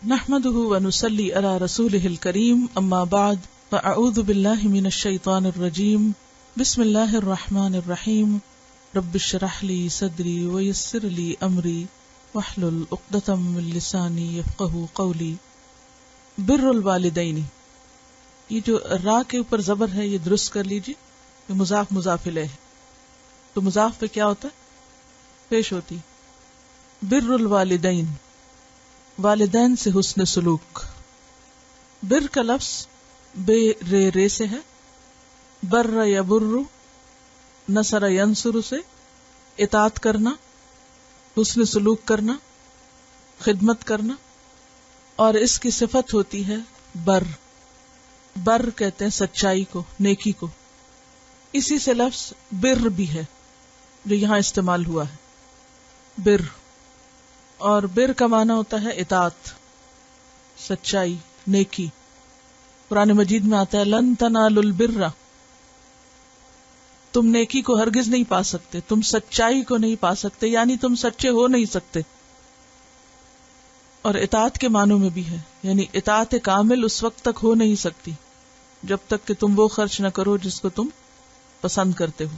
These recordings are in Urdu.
نحمده ونصلي على رسوله الكريم اما بعد فاعوذ بالله من الشيطان الرجيم بسم الله الرحمن الرحيم رب اشرح لي صدري ويسر لي امري واحلل عقدة من لساني يفقهوا قولي بر الوالدین، یہ جو را کے اوپر زبر ہے یہ درست کر لیجیے، یہ مضاف مضاف الیہ ہے، تو مضاف پہ کیا ہوتا ہے؟ پیش ہوتی بر الوالدین، والدین سے حسن سلوک۔ بر کا لفظ بے رے سے ہے، بر یبر، نصر ینصر سے اطاعت کرنا، حسن سلوک کرنا، خدمت کرنا، اور اس کی صفت ہوتی ہے بر۔ بر کہتے ہیں سچائی کو، نیکی کو۔ اسی سے لفظ بر بھی ہے جو یہاں استعمال ہوا ہے، بر، اور بر کا معنی ہوتا ہے اطاعت، سچائی، نیکی۔ قرآن مجید میں آتا ہے لن تنالوا البر، تم نیکی کو ہرگز نہیں پا سکتے، تم سچائی کو نہیں پا سکتے، یعنی تم سچے ہو نہیں سکتے۔ اور اطاعت کے معنوں میں بھی ہے، یعنی اطاعت کامل اس وقت تک ہو نہیں سکتی جب تک کہ تم وہ خرچ نہ کرو جس کو تم پسند کرتے ہو۔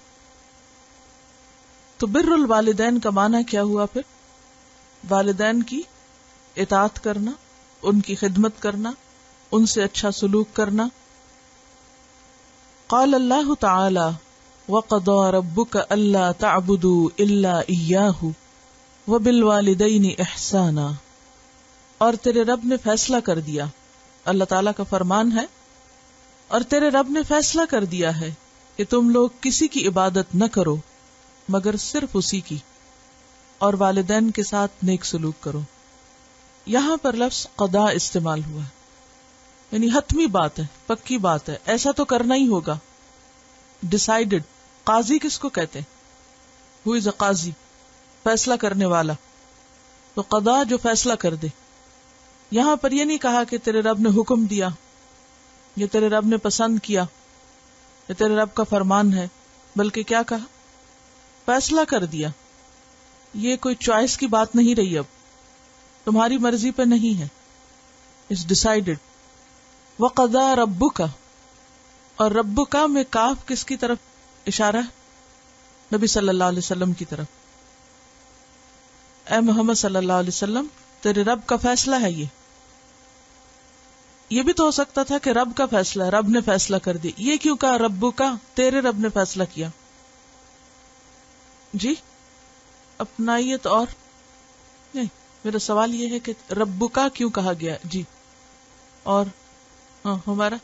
تو بر الوالدین کا معنی کیا ہوا پھر؟ والدین کی اطاعت کرنا، ان کی خدمت کرنا، ان سے اچھا سلوک کرنا۔ قال اللہ تعالی وَقَضَى رَبُّكَ أَلَّا تَعْبُدُوا إِلَّا إِيَّاهُ وَبِالْوَالِدَيْنِ إِحْسَانًا، اور تیرے رب نے فیصلہ کر دیا، اللہ تعالیٰ کا فرمان ہے، اور تیرے رب نے فیصلہ کر دیا ہے کہ تم لوگ کسی کی عبادت نہ کرو مگر صرف اسی کی، اور والدین کے ساتھ نیک سلوک کرو۔ یہاں پر لفظ قضا استعمال ہوا ہے، یعنی حتمی بات ہے، پکی بات ہے، ایسا تو کرنا ہی ہوگا، ڈیسائیڈڈ۔ قاضی کس کو کہتے ہیں؟ ہو از اے قاضی، فیصلہ کرنے والا۔ تو قضا جو فیصلہ کر دے۔ یہاں پر یہ نہیں کہا کہ تیرے رب نے حکم دیا، یا تیرے رب نے پسند کیا، یا تیرے رب کا فرمان ہے، بلکہ کیا کہا؟ فیصلہ کر دیا۔ یہ کوئی چوائس کی بات نہیں رہی، اب تمہاری مرضی پہ نہیں ہے، اٹس ڈیسائیڈڈ۔ وَقَضَى رَبُّكَ، اور ربک میں کاف کس کی طرف اشارہ ہے؟ نبی صلی اللہ علیہ وسلم کی طرف۔ اے محمد صلی اللہ علیہ وسلم، تیرے رب کا فیصلہ ہے یہ بھی تو ہو سکتا تھا کہ رب کا فیصلہ ہے، رب نے فیصلہ کر دیا، یہ کیوں کہا ربک؟ تیرے رب نے فیصلہ کیا۔ جی اپنائیت، اور نہیں، میرا سوال یہ ہے کہ ربک کیوں کہا گیا؟ جی، اور ہاں ہمارا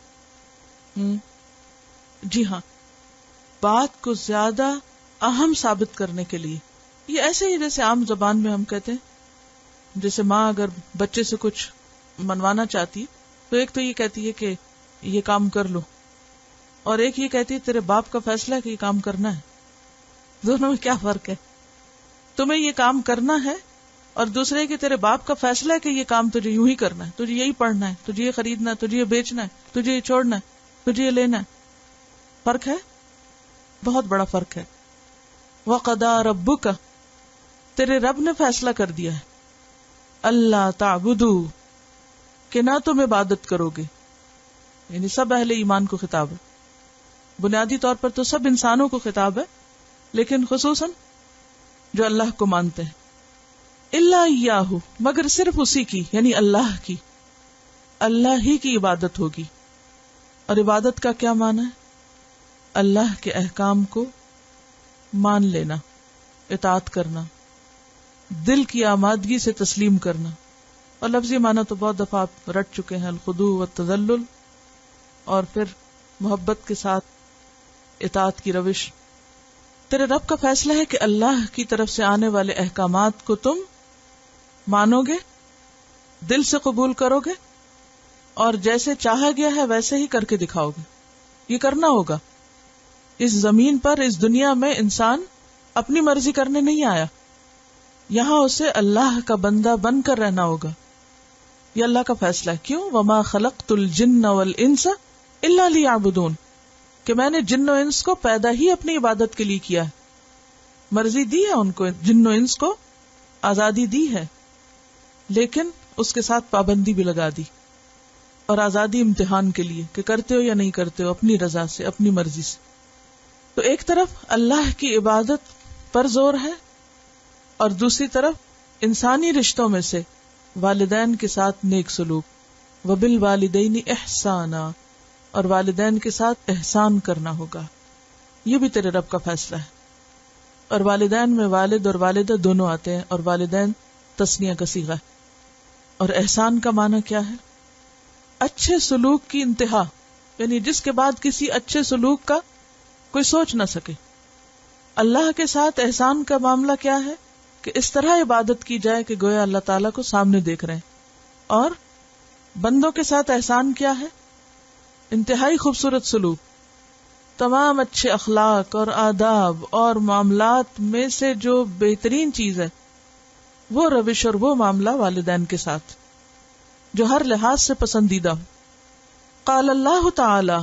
جی ہاں، بات کو زیادہ اہم ثابت کرنے کے لیے۔ یہ ایسے ہی جیسے عام زبان میں ہم کہتے ہیں، جیسے ماں اگر بچے سے کچھ منوانا چاہتی تو ایک تو یہ کہتی ہے کہ یہ کام کر لو، اور ایک یہ کہتی ہے تیرے باپ کا فیصلہ ہے کہ یہ کام کرنا ہے۔ دونوں میں کیا فرق ہے؟ تمہیں یہ کام کرنا ہے، اور دوسرے کہ تیرے باپ کا فیصلہ ہے کہ یہ کام تجھے یوں ہی کرنا ہے، تجھے یہی پڑھنا ہے، تجھے یہ خریدنا ہے، تجھے یہ بیچنا ہے، تجھے یہ چھوڑنا ہے، تجھے یہ لینا ہے۔ فرق ہے، بہت بڑا فرق ہے۔ وَقَضَى رَبُّكَ، تیرے رب نے فیصلہ کر دیا ہے، اللہ تعبدوا، کہ نہ تم عبادت کرو گے، یعنی سب اہل ایمان کو خطاب ہے، بنیادی طور پر تو سب انسانوں کو خطاب ہے، لیکن خصوصاً جو اللہ کو مانتے ہیں۔ الا ایاہ، مگر صرف اسی کی، یعنی اللہ کی، اللہ ہی کی عبادت ہوگی۔ اور عبادت کا کیا معنی ہے؟ اللہ کے احکام کو مان لینا، اطاعت کرنا، دل کی آمادگی سے تسلیم کرنا۔ اور لفظی معنی تو بہت دفعہ آپ رٹ چکے ہیں، الخضوع والتذلل، اور پھر محبت کے ساتھ اطاعت کی روش۔ تیرے رب کا فیصلہ ہے کہ اللہ کی طرف سے آنے والے احکامات کو تم مانو گے، دل سے قبول کرو گے، اور جیسے چاہا گیا ہے ویسے ہی کر کے دکھاؤ گے۔ یہ کرنا ہوگا۔ اس زمین پر، اس دنیا میں انسان اپنی مرضی کرنے نہیں آیا، یہاں اسے اللہ کا بندہ بن کر رہنا ہوگا۔ یہ اللہ کا فیصلہ ہے۔ کیوں؟ وما خلقت الجن والانس الا لیعبدون، کہ میں نے جن و انس کو پیدا ہی اپنی عبادت کے لیے کیا ہے، مرضی دی ہے ان کو، جن و انس کو آزادی دی ہے، لیکن اس کے ساتھ پابندی بھی لگا دی، اور آزادی امتحان کے لیے کہ کرتے ہو یا نہیں کرتے ہو، اپنی رضا سے، اپنی مرضی سے. تو ایک طرف اللہ کی عبادت پر زور ہے، اور دوسری طرف انسانی رشتوں میں سے والدین کے ساتھ نیک سلوک، وبالوالدین احسانا، اور والدین کے ساتھ احسان کرنا ہوگا. یہ بھی تیرے رب کا فیصلہ ہے. اور والدین میں والد اور والدہ دونوں آتے ہیں، اور والدین تثنیہ کا صیغہ ہے. اور احسان کا معنی کیا ہے؟ اچھے سلوک کی انتہا، یعنی جس کے بعد کسی اچھے سلوک کا کوئی سوچ نہ سکے. اللہ کے ساتھ احسان کا معاملہ کیا ہے کہ اس طرح عبادت کی جائے کہ گویا اللہ تعالیٰ کو سامنے دیکھ رہے ہیں. اور بندوں کے ساتھ احسان کیا ہے؟ انتہائی خوبصورت سلوک. تمام اچھے اخلاق اور آداب اور معاملات میں سے جو بہترین چیز ہے وہ روش اور وہ معاملہ والدین کے ساتھ جو ہر لحاظ سے پسندیدہ ہو. قال اللہ تعالی،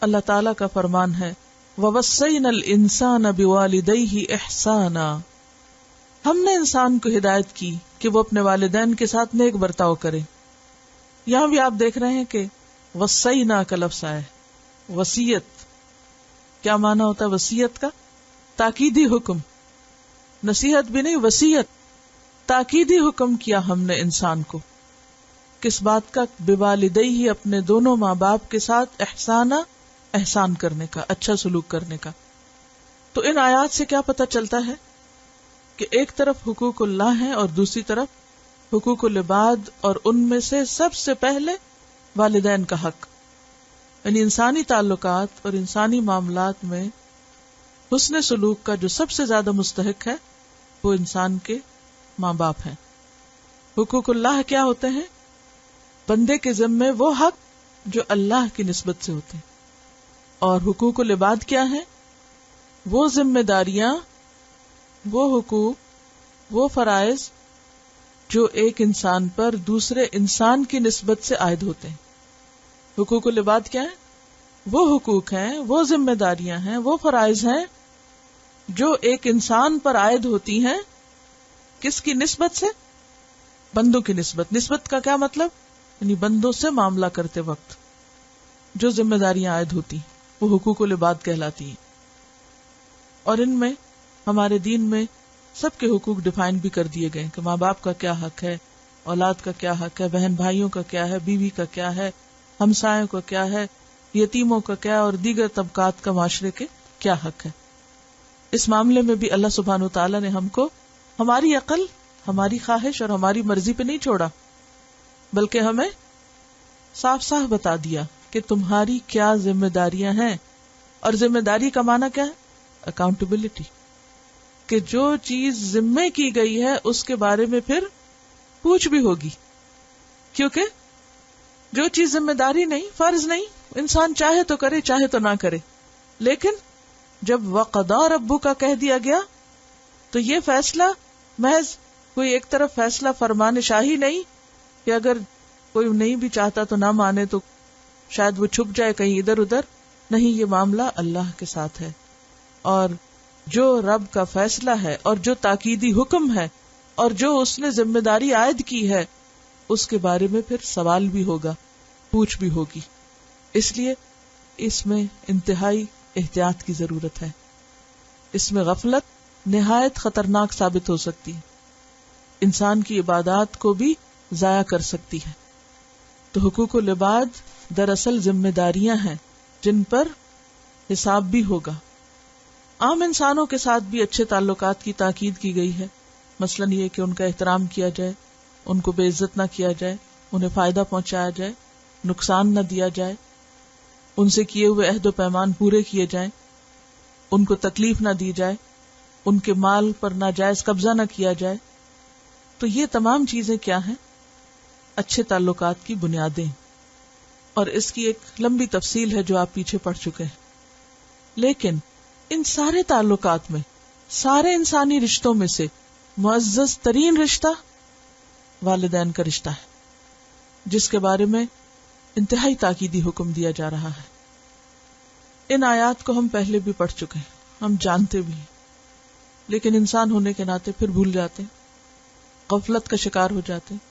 اللہ تعالی کا فرمان ہے، وَوَصَّيْنَا الْإِنسَانَ بِوَالِدَيْهِ إِحْسَانًا، ہم نے انسان کو ہدایت کی کہ وہ اپنے والدین کے ساتھ نیک برتاؤ کرے. یہاں بھی آپ دیکھ رہے ہیں کہ وصینا کا لفظ آیا ہے. وصیت کیا معنی ہوتا ہے؟ وصیت کا تاکیدی حکم، نصیحت بھی نہیں، وصیت، تاکیدی حکم کیا ہم نے انسان کو. کس بات کا؟ بوالدیہ، اپنے دونوں ماں باپ کے ساتھ احسانا، احسان کرنے کا، اچھا سلوک کرنے کا. تو ان آیات سے کیا پتہ چلتا ہے کہ ایک طرف حقوق اللہ ہیں اور دوسری طرف حقوق العباد، اور ان میں سے سب سے پہلے والدین کا حق. یعنی انسانی تعلقات اور انسانی معاملات میں حسن سلوک کا جو سب سے زیادہ مستحق ہے وہ انسان کے ماں باپ ہیں. حقوق اللہ کیا ہوتے ہیں؟ بندے کے ذمے وہ حق جو اللہ کی نسبت سے ہوتے ہیں. اور حقوق العباد کیا ہیں؟ وہ ذمہ داریاں، وہ حقوق، وہ فرائض جو ایک انسان پر دوسرے انسان کی نسبت سے عائد ہوتے ہیں. حقوق العباد کیا ہیں؟ وہ حقوق ہیں، وہ ذمہ داریاں ہیں، وہ فرائض ہیں جو ایک انسان پر عائد ہوتی ہیں. کس کی نسبت سے؟ بندوں کی نسبت. نسبت کا کیا مطلب؟ یعنی بندوں سے معاملہ کرتے وقت جو ذمہ داریاں عائد ہوتی ہیں وہ حقوق العباد کہلاتی ہیں. اور ان میں ہمارے دین میں سب کے حقوق ڈیفائن بھی کر دیے گئے کہ ماں باپ کا کیا حق ہے، اولاد کا کیا حق ہے، بہن بھائیوں کا کیا ہے، بیوی کا کیا ہے، ہمسایوں کا کیا ہے، یتیموں کا کیا، اور دیگر طبقات کا معاشرے کے کیا حق ہے. اس معاملے میں بھی اللہ سبحانہ وتعالی نے ہم کو ہماری عقل، ہماری خواہش اور ہماری مرضی پہ نہیں چھوڑا، بلکہ ہمیں صاف صاف بتا دیا کہ تمہاری کیا ذمہ داریاں ہیں. اور ذمہ داری کا معنی کیا ہے؟ اکاؤنٹیبلٹی، کہ جو چیز ذمے کی گئی ہے اس کے بارے میں پھر پوچھ بھی ہوگی. کیونکہ جو چیز ذمہ داری نہیں، فرض نہیں، انسان چاہے تو کرے چاہے تو نہ کرے. لیکن جب وَقَضَىٰ رَبُّكَ کہہ دیا گیا تو یہ فیصلہ محض کوئی ایک طرف فیصلہ فرمان شاہی نہیں کہ اگر کوئی نہیں بھی چاہتا تو نہ مانے تو شاید وہ چھپ جائے کہیں ادھر ادھر. نہیں، یہ معاملہ اللہ کے ساتھ ہے، اور جو رب کا فیصلہ ہے اور جو تاکیدی حکم ہے اور جو اس نے ذمہ داری عائد کی ہے اس کے بارے میں پھر سوال بھی ہوگا، پوچھ بھی ہوگی. اس لیے اس میں انتہائی احتیاط کی ضرورت ہے. اس میں غفلت نہایت خطرناک ثابت ہو سکتی ہے، انسان کی عبادات کو بھی ضائع کر سکتی ہے. تو حقوق العباد دراصل ذمہ داریاں ہیں جن پر حساب بھی ہوگا. عام انسانوں کے ساتھ بھی اچھے تعلقات کی تاکید کی گئی ہے. مثلاً یہ کہ ان کا احترام کیا جائے، ان کو بے عزت نہ کیا جائے، انہیں فائدہ پہنچایا جائے، نقصان نہ دیا جائے، ان سے کیے ہوئے عہد و پیمان پورے کیے جائیں، ان کو تکلیف نہ دی جائے، ان کے مال پر ناجائز قبضہ نہ کیا جائے. تو یہ تمام چیزیں کیا ہیں؟ اچھے تعلقات کی بنیادیں. اور اس کی ایک لمبی تفصیل ہے جو آپ پیچھے پڑھ چکے ہیں. لیکن ان سارے تعلقات میں، سارے انسانی رشتوں میں سے معزز ترین رشتہ والدین کا رشتہ ہے، جس کے بارے میں انتہائی تاکیدی حکم دیا جا رہا ہے. ان آیات کو ہم پہلے بھی پڑھ چکے ہیں، ہم جانتے بھی ہیں، لیکن انسان ہونے کے ناطے پھر بھول جاتے ہیں، غفلت کا شکار ہو جاتے ہیں.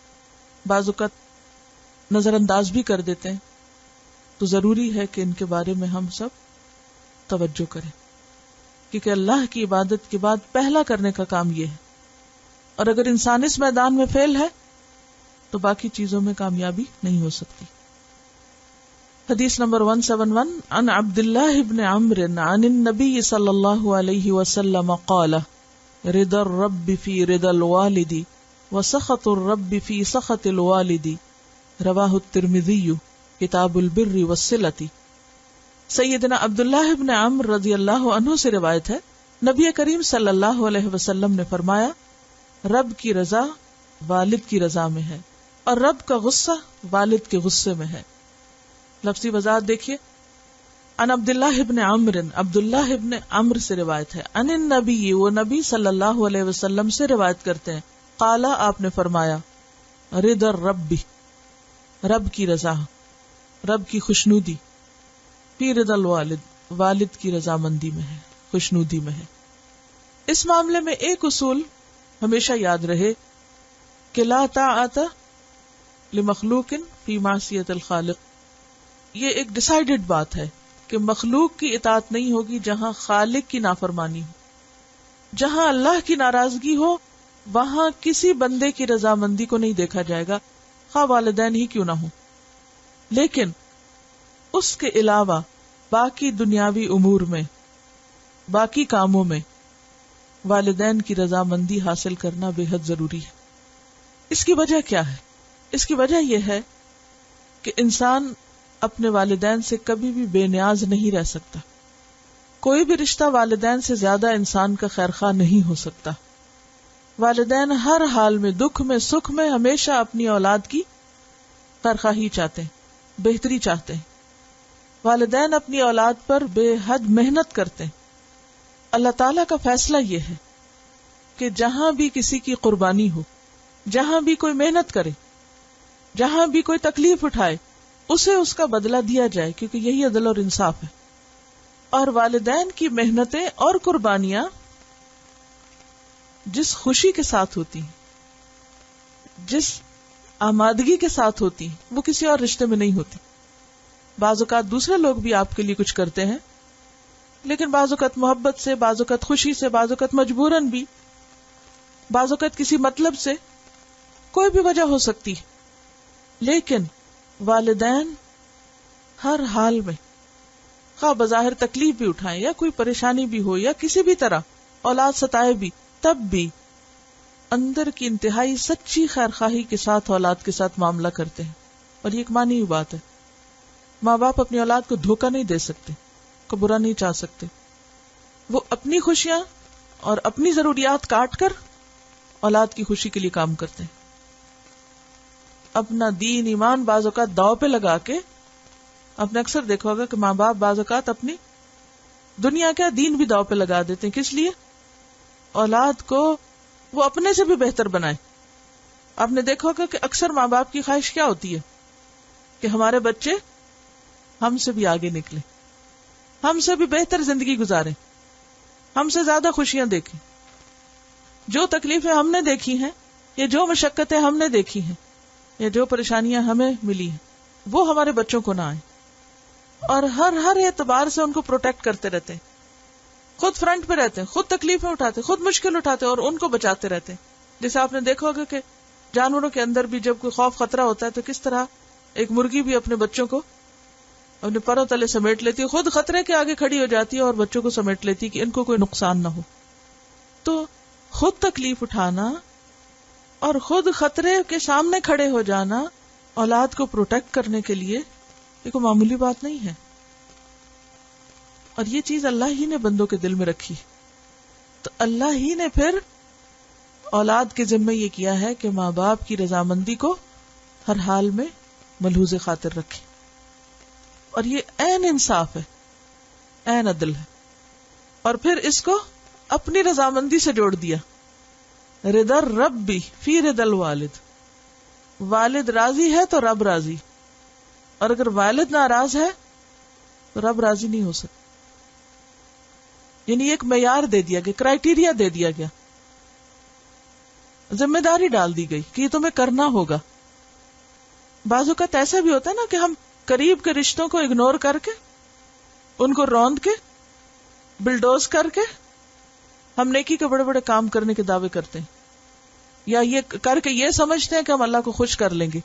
بعض اوقات نظر انداز بھی کر دیتے ہیں، تو ضروری ہے کہ ان کے بارے میں ہم سب توجہ کریں، کیونکہ اللہ کی عبادت کے بعد پہلا کرنے کا کام یہ ہے، اور اگر انسان اس میدان میں فیل ہے تو باقی چیزوں میں کامیابی نہیں ہو سکتی. حدیث نمبر 171 عن عبد الله بن عمرو عن النبي صلی اللہ علیہ وسلم قال رضا الرب في رضا الوالد وسخط الرب في سخط الوالد رواہ الترمذی کتاب البر والصلۃ. سیدنا عبداللہ بن عمرو رضی اللہ عنہ سے روایت ہے، نبی کریم صلی اللہ علیہ وسلم نے فرمایا، رب کی رضا والد کی رضا میں ہے، اور رب کا غصہ والد کے غصے میں ہے. لفظی وضاحت دیکھیے. ان عبداللہ ابن عمرو، عبداللہ ابن عمرو سے روایت ہے، ان النبی، وہ نبی صلی اللہ علیہ وسلم سے روایت کرتے ہیں، قال، آپ نے فرمایا، رضا الرب، رب کی رضا، رب کی خوشنودی، فی رضا الوالد، والد کی رضامندی میں ہے، خوشنودی میں ہے. اس معاملے میں ایک اصول ہمیشہ یاد رہے کہ لا طاعت لمخلوق فی معصیت الخالق. یہ ایک ڈیسائیڈڈ بات ہے کہ مخلوق کی اطاعت نہیں ہوگی جہاں خالق کی نافرمانی ہو. جہاں اللہ کی ناراضگی ہو وہاں کسی بندے کی رضامندی کو نہیں دیکھا جائے گا، خواہ والدین ہی کیوں نہ ہو. لیکن اس کے علاوہ باقی دنیاوی امور میں، باقی کاموں میں والدین کی رضامندی حاصل کرنا بے حد ضروری ہے. اس کی وجہ کیا ہے؟ اس کی وجہ یہ ہے کہ انسان اپنے والدین سے کبھی بھی بے نیاز نہیں رہ سکتا. کوئی بھی رشتہ والدین سے زیادہ انسان کا خیرخواہ نہیں ہو سکتا. والدین ہر حال میں، دکھ میں، سکھ میں، ہمیشہ اپنی اولاد کی خیرخواہی چاہتے ہیں، بہتری چاہتے ہیں. والدین اپنی اولاد پر بے حد محنت کرتے ہیں. اللہ تعالیٰ کا فیصلہ یہ ہے کہ جہاں بھی کسی کی قربانی ہو، جہاں بھی کوئی محنت کرے، جہاں بھی کوئی تکلیف اٹھائے، اسے اس کا بدلہ دیا جائے، کیونکہ یہی عدل اور انصاف ہے. اور والدین کی محنتیں اور قربانیاں جس خوشی کے ساتھ ہوتی ہیں، جس آمادگی کے ساتھ ہوتی ہیں، وہ کسی اور رشتے میں نہیں ہوتی. بعض اوقات دوسرے لوگ بھی آپ کے لیے کچھ کرتے ہیں، لیکن بعض اوقات محبت سے، بعض اوقات خوشی سے، بعض اوقات مجبوراً بھی، بعض اوقات کسی مطلب سے، کوئی بھی وجہ ہو سکتی. لیکن والدین ہر حال میں، خواہ بظاہر تکلیف بھی اٹھائیں یا کوئی پریشانی بھی ہو یا کسی بھی طرح اولاد ستائے بھی، تب بھی اندر کی انتہائی سچی خیرخواہی کے ساتھ اولاد کے ساتھ معاملہ کرتے ہیں. اور یہ ایک مانی ہوئی بات ہے. ماں باپ اپنی اولاد کو دھوکہ نہیں دے سکتے، کو برا نہیں چاہ سکتے. وہ اپنی خوشیاں اور اپنی ضروریات کاٹ کر اولاد کی خوشی کے لیے کام کرتے ہیں. اپنا دین ایمان بعض اوقات داؤ پہ لگا کے، آپ نے اکثر دیکھا ہوگا کہ ماں باپ بعض اوقات اپنی دنیا کا دین بھی داؤ پہ لگا دیتے ہیں. کس لیے؟ اولاد کو وہ اپنے سے بھی بہتر بنائے. آپ نے دیکھا ہوگا کہ اکثر ماں باپ کی خواہش کیا ہوتی ہے کہ ہمارے بچے ہم سے بھی آگے نکلیں، ہم سے بھی بہتر زندگی گزاریں، ہم سے زیادہ خوشیاں دیکھیں. جو تکلیفیں ہم نے دیکھی ہیں یا جو مشقتیں ہم نے دیکھی ہیں یا جو پریشانیاں ہمیں ملی ہیں وہ ہمارے بچوں کو نہ آئیں. اور ہر اعتبار سے ان کو پروٹیکٹ کرتے رہتے ہیں، خود فرنٹ پہ رہتے ہیں، خود تکلیفیں اٹھاتے ہیں، خود مشکل اٹھاتے ہیں اور ان کو بچاتے رہتے ہیں. جیسے آپ نے دیکھا ہوگا کہ جانوروں کے اندر بھی جب کوئی خوف خطرہ ہوتا ہے تو کس طرح ایک مرغی بھی اپنے بچوں کو اپنے پروں تلے سمیٹ لیتی ہے، خود خطرے کے آگے کھڑی ہو جاتی ہے اور بچوں کو سمیٹ لیتی ہے کہ ان کو کوئی نقصان نہ ہو. تو خود تکلیف اٹھانا اور خود خطرے کے سامنے کھڑے ہو جانا اولاد کو پروٹیکٹ کرنے کے لیے یہ کوئی معمولی بات نہیں ہے. اور یہ چیز اللہ ہی نے بندوں کے دل میں رکھی، تو اللہ ہی نے پھر اولاد کے ذمہ یہ کیا ہے کہ ماں باپ کی رضامندی کو ہر حال میں ملحوظ خاطر رکھے. اور یہ عین انصاف ہے، عین عدل ہے. اور پھر اس کو اپنی رضامندی سے جوڑ دیا، رضا الرب فی رضا الوالد. والد راضی ہے تو رب راضی، اور اگر والد ناراض ہے تو رب راضی نہیں ہو سکتا. یعنی ایک معیار دے دیا گیا، کرائیٹیریا دے دیا گیا، ذمہ داری ڈال دی گئی کہ یہ تمہیں کرنا ہوگا. بعض اوقات ایسا بھی ہوتا ہے نا کہ ہم قریب کے رشتوں کو اگنور کر کے، ان کو روند کے، بلڈوز کر کے ہم نیکی کے بڑے بڑے کام کرنے کے دعوے کرتے ہیں، یا یہ کر کے یہ سمجھتے ہیں کہ ہم اللہ کو خوش کر لیں گے،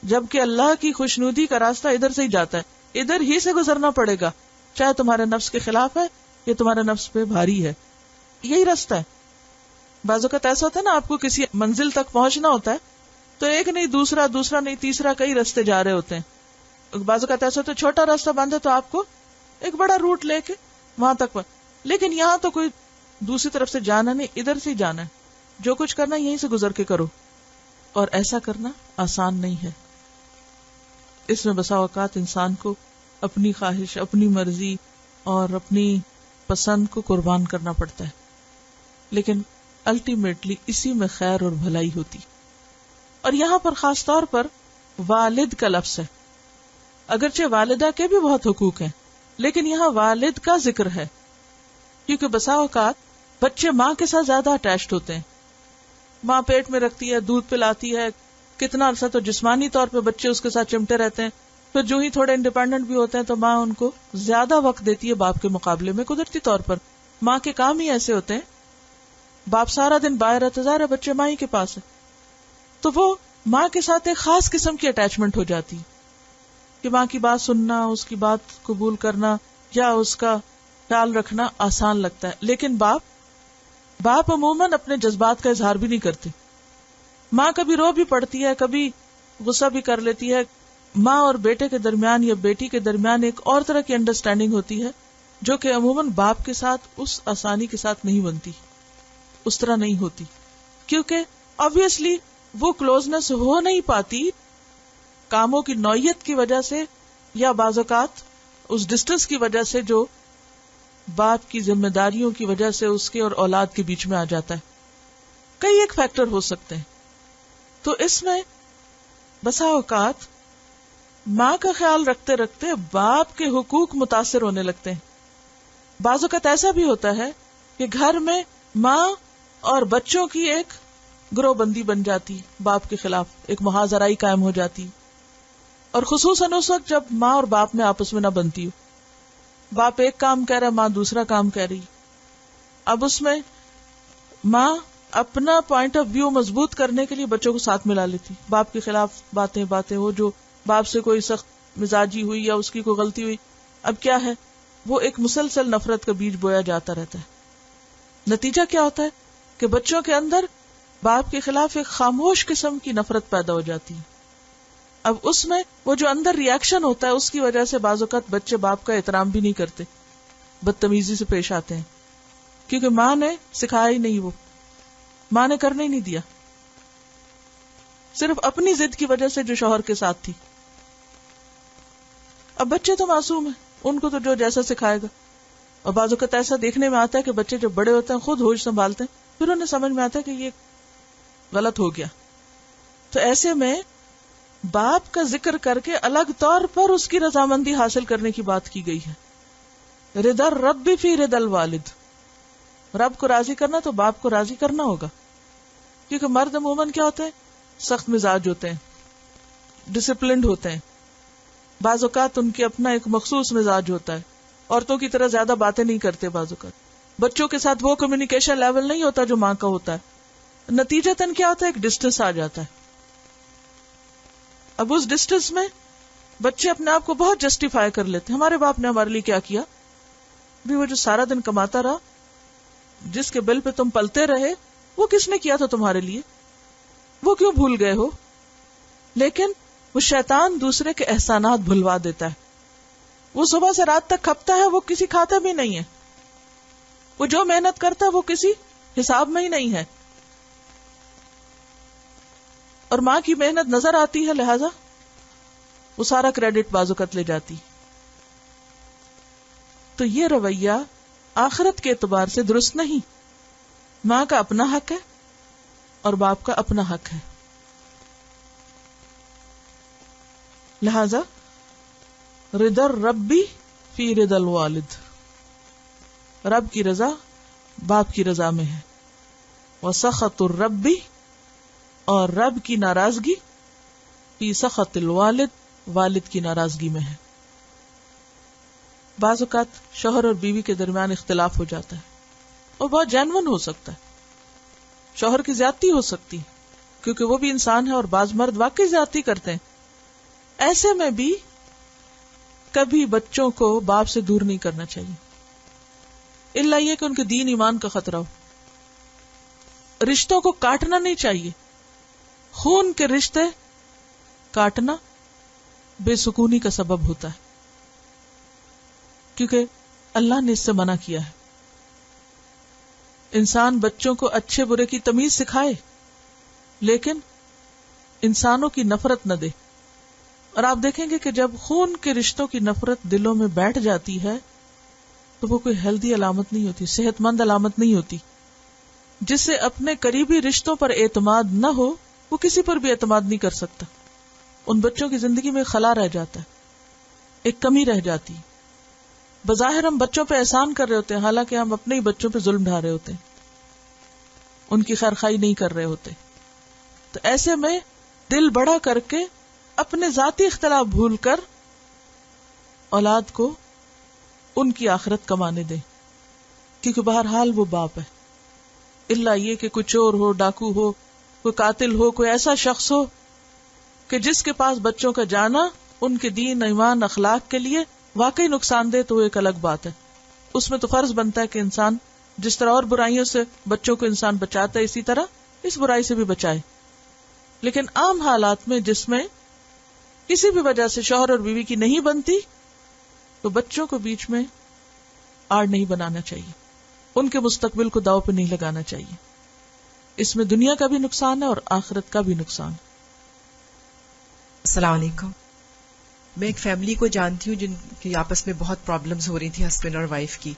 جبکہ اللہ کی خوشنودی کا راستہ ادھر سے ہی جاتا ہے، ادھر ہی سے گزرنا پڑے گا، چاہے تمہارے نفس کے خلاف ہے یا تمہارے نفس پہ بھاری ہے، یہی راستہ ہے۔ بعض اوقات ایسا ہوتا ہے نا، آپ کو کسی منزل تک پہنچنا ہوتا ہے تو ایک نہیں دوسرا نہیں تیسرا کئی راستے جا رہے ہوتے ہیں۔ بعض اوقات ایسا ہوتا ہے چھوٹا راستہ بند ہے تو آپ کو ایک بڑا روٹ لے کے وہاں تک لیکن یہاں تو کوئی دوسری طرف سے جانا نہیں، ادھر سے ہی جانا ہے، جو کچھ کرنا یہیں سے گزر کے کرو، اور ایسا کرنا آسان نہیں ہے۔ اس میں بسا اوقات انسان کو اپنی خواہش، اپنی مرضی اور اپنی پسند کو قربان کرنا پڑتا ہے، لیکن الٹیمیٹلی اسی میں خیر اور بھلائی ہوتی۔ اور یہاں پر خاص طور پر والد کا لفظ ہے، اگرچہ والدہ کے بھی بہت حقوق ہیں لیکن یہاں والد کا ذکر ہے، کیونکہ بسا اوقات بچے ماں کے ساتھ زیادہ اٹیچڈ ہوتے ہیں، ماں پیٹ میں رکھتی ہے، دودھ پلاتی ہے، کتنا عرصہ تو جسمانی طور پہ بچے اس کے ساتھ چمٹے رہتے ہیں، پھر جو ہی تھوڑے انڈیپینڈنٹ بھی ہوتے ہیں تو ماں ان کو زیادہ وقت دیتی ہے باپ کے مقابلے میں۔ قدرتی طور پر ماں کے کام ہی ایسے ہوتے ہیں، باپ سارا دن باہر رہتا، ظاہر ہے بچے ماں ہی کے پاس ہے، تو وہ ماں کے ساتھ ایک خاص قسم کی اٹیچمنٹ ہو جاتی کہ ماں کی بات سننا، اس کی بات قبول کرنا یا اس کا خیال رکھنا آسان لگتا ہے، لیکن باپ عموماً اپنے جذبات کا اظہار بھی نہیں کرتے۔ ماں کبھی رو بھی پڑتی ہے، کبھی غصہ بھی کر لیتی ہے۔ ماں اور بیٹے کے درمیان یا بیٹی کے درمیان ایک اور طرح کی انڈرسٹینڈنگ ہوتی ہے جو کہ عموماً باپ کے ساتھ اس آسانی کے ساتھ نہیں بنتی، اس طرح نہیں ہوتی، کیونکہ obviously وہ کلوزنس ہو نہیں پاتی کاموں کی نوعیت کی وجہ سے، یا بعض اوقات اس ڈسٹنس کی وجہ سے جو باپ کی ذمہ داریوں کی وجہ سے اس کے اور اولاد کے بیچ میں آ جاتا ہے۔ کئی ایک فیکٹر ہو سکتے ہیں، تو اس میں بسا اوقات ماں کا خیال رکھتے رکھتے باپ کے حقوق متاثر ہونے لگتے ہیں۔ بعض اوقات ایسا بھی ہوتا ہے کہ گھر میں ماں اور بچوں کی ایک گروہ بندی بن جاتی، باپ کے خلاف ایک محاذرائی قائم ہو جاتی، اور خصوصاً اس وقت جب ماں اور باپ میں آپس میں نہ بنتی ہو، باپ ایک کام کہہ رہا ہے، ماں دوسرا کام کہہ رہی، اب اس میں ماں اپنا پوائنٹ آف ویو مضبوط کرنے کے لیے بچوں کو ساتھ ملا لیتی، باپ کے خلاف باتیں ہو، جو باپ سے کوئی سخت مزاجی ہوئی یا اس کی کوئی غلطی ہوئی، اب کیا ہے، وہ ایک مسلسل نفرت کا بیج بویا جاتا رہتا ہے۔ نتیجہ کیا ہوتا ہے کہ بچوں کے اندر باپ کے خلاف ایک خاموش قسم کی نفرت پیدا ہو جاتی ہے۔ اب اس میں وہ جو اندر ری ایکشن ہوتا ہے، اس کی وجہ سے بعض اوقات بچے باپ کا احترام بھی نہیں کرتے، بدتمیزی سے پیش آتے ہیں، کیونکہ ماں نے سکھایا ہی نہیں، وہ ماں نے کرنے ہی نہیں دیا، صرف اپنی ضد کی وجہ سے جو شوہر کے ساتھ تھی۔ اب بچے تو معصوم ہیں، ان کو تو جو جیسا سکھائے گا، اور بعض اوقات ایسا دیکھنے میں آتا ہے کہ بچے جب بڑے ہوتے ہیں خود ہوش سنبھالتے ہیں، پھر انہیں سمجھ میں آتا ہے کہ یہ غلط ہو گیا، تو ایسے میں باپ کا ذکر کر کے الگ طور پر اس کی رضامندی حاصل کرنے کی بات کی گئی ہے۔ رضا الرب فی رضا الوالد، رب کو راضی کرنا تو باپ کو راضی کرنا ہوگا، کیونکہ مرد عموماً کیا ہوتے ہیں، سخت مزاج ہوتے ہیں، ڈسپلنڈ ہوتے ہیں، بعض اوقات ان کے اپنا ایک مخصوص مزاج ہوتا ہے، عورتوں کی طرح زیادہ باتیں نہیں کرتے، بعض اوقات بچوں کے ساتھ وہ کمیونیکیشن لیول نہیں ہوتا جو ماں کا ہوتا ہے، نتیجتاً کیا ہوتا ہے، ایک ڈسٹنس آ جاتا ہے۔ اب اس ڈسٹنس میں بچے اپنے آپ کو بہت جسٹیفائی کر لیتے ہیں، ہمارے باپ نے ہمارے لیے کیا کیا، بھی وہ جو سارا دن کماتا رہا، جس کے بل پہ تم پلتے رہے، وہ کس نے کیا تھا تمہارے لیے، وہ کیوں بھول گئے ہو؟ لیکن وہ شیطان دوسرے کے احسانات بھلوا دیتا ہے، وہ صبح سے رات تک کھپتا ہے، وہ کسی کھاتا بھی نہیں ہے، وہ جو محنت کرتا ہے وہ کسی حساب میں ہی نہیں ہے، اور ماں کی محنت نظر آتی ہے، لہذا وہ سارا کریڈٹ بعض اوقات لے جاتی۔ تو یہ رویہ آخرت کے اعتبار سے درست نہیں، ماں کا اپنا حق ہے اور باپ کا اپنا حق ہے، لہذا رضا الرب فی رضا الوالد، رب کی رضا باپ کی رضا میں ہے، وسخط الرب، اور رب کی ناراضگی فی سخط الوالد، والد کی ناراضگی میں ہے. بعض اوقات شوہر اور بیوی کے درمیان اختلاف ہو جاتا ہے اور بہت جینون ہو سکتا ہے. شوہر کی زیادتی ہو سکتی ہے کیونکہ وہ بھی انسان ہے اور بعض مرد واقعی زیادتی کرتے ہیں. ایسے میں بھی کبھی بچوں کو باپ سے دور نہیں کرنا چاہیے الا یہ کہ ان کے دین ایمان کا خطرہ ہو. رشتوں کو کاٹنا نہیں چاہیے. خون کے رشتے کاٹنا بے سکونی کا سبب ہوتا ہے کیونکہ اللہ نے اس سے منع کیا ہے. انسان بچوں کو اچھے برے کی تمیز سکھائے لیکن انسانوں کی نفرت نہ دے. اور آپ دیکھیں گے کہ جب خون کے رشتوں کی نفرت دلوں میں بیٹھ جاتی ہے تو وہ کوئی ہیلدی علامت نہیں ہوتی، صحت مند علامت نہیں ہوتی. جس سے اپنے قریبی رشتوں پر اعتماد نہ ہو وہ کسی پر بھی اعتماد نہیں کر سکتا. ان بچوں کی زندگی میں خلا رہ جاتا ہے، ایک کمی رہ جاتی. بظاہر ہم بچوں پہ احسان کر رہے ہوتے ہیں حالانکہ ہم اپنے ہی بچوں پہ ظلم ڈھا رہے ہوتے ہیں، ان کی خیرخواہی نہیں کر رہے ہوتے. تو ایسے میں دل بڑا کر کے اپنے ذاتی اختلاف بھول کر اولاد کو ان کی آخرت کمانے دیں کیونکہ بہرحال وہ باپ ہے. الا یہ کہ کوئی چور ہو، ڈاکو ہو، کوئی قاتل ہو، کوئی ایسا شخص ہو کہ جس کے پاس بچوں کا جانا ان کے دین، ایمان، اخلاق کے لیے واقعی نقصان دہ، تو وہ ایک الگ بات ہے. اس میں تو فرض بنتا ہے کہ انسان جس طرح اور برائیوں سے بچوں کو انسان بچاتا ہے اسی طرح اس برائی سے بھی بچائے. لیکن عام حالات میں جس میں کسی بھی وجہ سے شوہر اور بیوی کی نہیں بنتی تو بچوں کو بیچ میں آڑ نہیں بنانا چاہیے، ان کے مستقبل کو داؤ پہ نہیں لگانا چاہیے. اس میں دنیا کا بھی نقصان ہے اور آخرت کا بھی نقصان. السلام علیکم. میں ایک فیملی کو جانتی ہوں جن کی آپس میں بہت پرابلمز ہو رہی تھی ہسبینڈ اور وائف کی،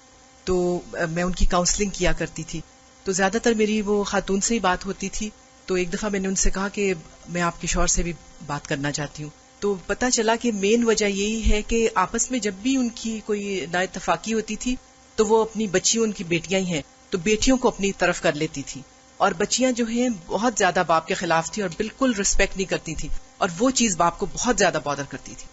تو میں ان کی کاؤنسلنگ کیا کرتی تھی. تو زیادہ تر میری وہ خاتون سے ہی بات ہوتی تھی. تو ایک دفعہ میں نے ان سے کہا کہ میں آپ کے شوہر سے بھی بات کرنا چاہتی ہوں. تو پتہ چلا کہ مین وجہ یہی ہے کہ آپس میں جب بھی ان کی کوئی نا اتفاقی ہوتی تھی تو وہ اپنی بچیوں، ان کی بیٹیاں ہی ہیں تو بیٹیوں کو اپنی طرف کر لیتی تھی، اور بچیاں جو ہیں بہت زیادہ باپ کے خلاف تھی اور بالکل رسپیکٹ نہیں کرتی تھی، اور وہ چیز باپ کو بہت زیادہ بادر کرتی تھی.